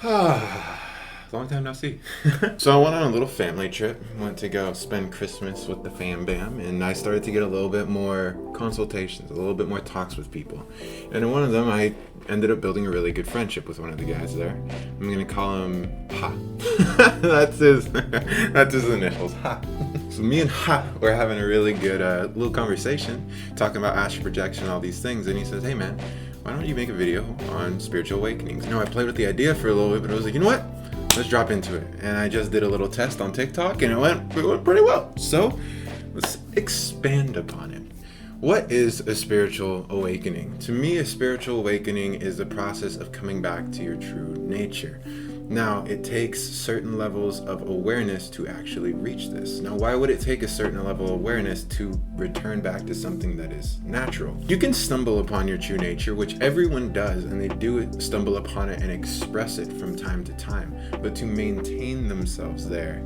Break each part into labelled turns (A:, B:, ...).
A: Long time no see. So I went on a little family trip. Went to go spend Christmas with the fam bam, and I started to get a little bit more consultations, a little bit more talks with people. And in one of them, I ended up building a really good friendship with one of the guys there. I'm gonna call him Ha. That's his initials, Ha. So me and Ha were having a really good little conversation, talking about astral projection, all these things, and he says, "Hey man, why don't you make a video on spiritual awakenings?" I played with the idea for a little bit, but I was like, you know what? Let's drop into it. And I just did a little test on TikTok, and it went pretty well. So let's expand upon it. What is a spiritual awakening? To me, a spiritual awakening is the process of coming back to your true nature. Now, it takes certain levels of awareness to actually reach this. Now, why would it take a certain level of awareness to return back to something that is natural? You can stumble upon your true nature, which everyone does, and they do stumble upon it and express it from time to time. But to maintain themselves there,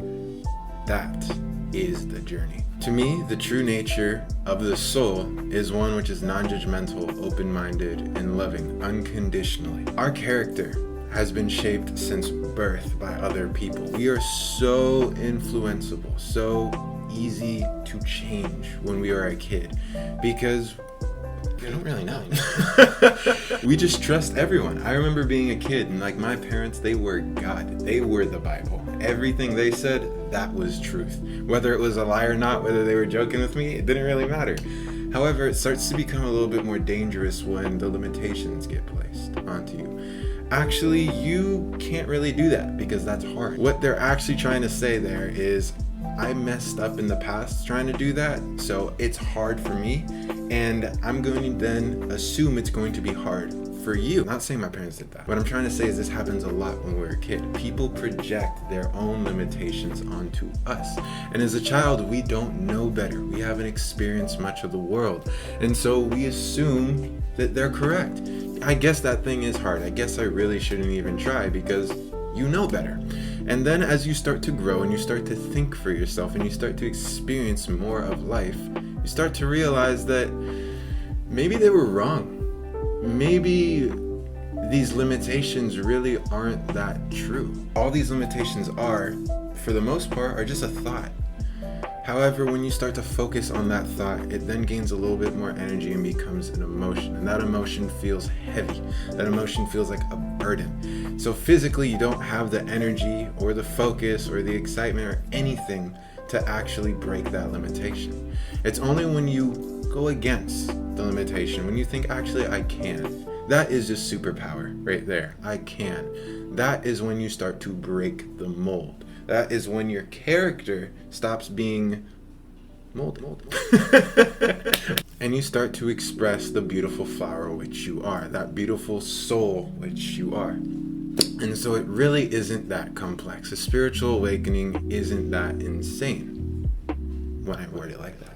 A: that is the journey. To me, the true nature of the soul is one which is non-judgmental, open-minded, and loving unconditionally. Our character has been shaped since birth by other people. We are so influenceable, so easy to change when we are a kid because we don't really know. We just trust everyone. I remember being a kid and like my parents, they were God. They were the Bible. Everything they said, that was truth. Whether it was a lie or not, whether they were joking with me, it didn't really matter. However, it starts to become a little bit more dangerous when the limitations get placed onto you. Actually, you can't really do that because that's hard. What they're actually trying to say there is, I messed up in the past trying to do that, so it's hard for me, and I'm going to then assume it's going to be hard for you. I'm not saying my parents did that. What I'm trying to say is this happens a lot when we're a kid. People project their own limitations onto us. And as a child, we don't know better. We haven't experienced much of the world. And so we assume that they're correct. I guess that thing is hard. I guess I really shouldn't even try because you know better. And then as you start to grow and you start to think for yourself and you start to experience more of life, you start to realize that maybe they were wrong. Maybe these limitations really aren't that true. All these limitations are, for the most part, are just a thought. However, when you start to focus on that thought, it then gains a little bit more energy and becomes an emotion. And that emotion feels heavy. That emotion feels like a burden. So physically, you don't have the energy or the focus or the excitement or anything to actually break that limitation. It's only when you go against the limitation, when you think, actually, I can. That is just superpower right there. I can. That is when you start to break the mold. That is when your character stops being molded. And you start to express the beautiful flower which you are, that beautiful soul which you are. And so it really isn't that complex. A spiritual awakening isn't that insane when I word it like that.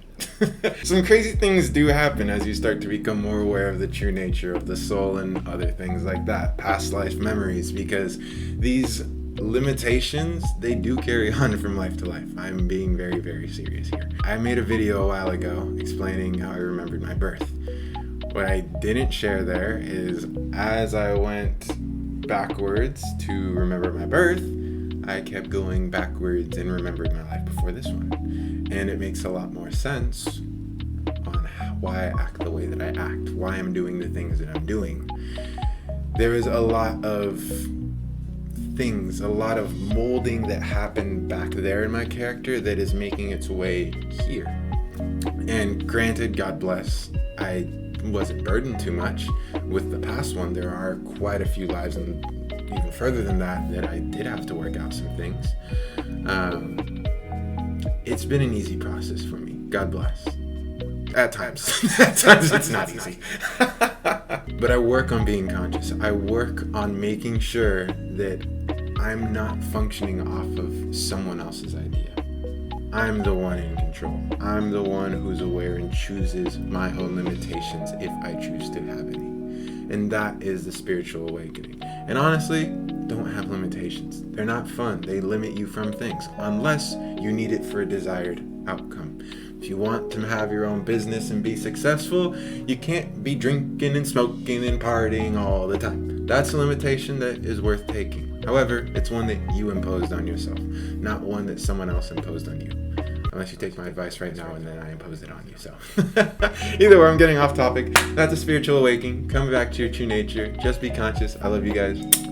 A: Some crazy things do happen as you start to become more aware of the true nature of the soul and other things like that, past life memories, because these limitations, they do carry on from life to life. I'm being very, very serious here. I made a video a while ago explaining how I remembered my birth. What I didn't share there is as I went backwards to remember my birth, I kept going backwards and remembered my life before this one. And it makes a lot more sense on why I act the way that I act, why I'm doing the things that I'm doing. There is a lot of things, a lot of molding that happened back there in my character that is making its way here. And granted, God bless, I wasn't burdened too much with the past one. There are quite a few lives, and even further than that I did have to work out some things. It's been an easy process for me. God bless. At times. At times it's not easy. But I work on being conscious. I work on making sure that I'm not functioning off of someone else's idea. I'm the one in control. I'm the one who's aware and chooses my own limitations if I choose to have any. And that is the spiritual awakening. And honestly, don't have limitations. They're not fun. They limit you from things unless you need it for a desired outcome. If you want to have your own business and be successful, you can't be drinking and smoking and partying all the time. That's a limitation that is worth taking. However, it's one that you imposed on yourself, not one that someone else imposed on you. Unless you take my advice right now and then I impose it on you. So either way, I'm getting off topic. That's a spiritual awakening. Come back to your true nature. Just be conscious. I love you guys.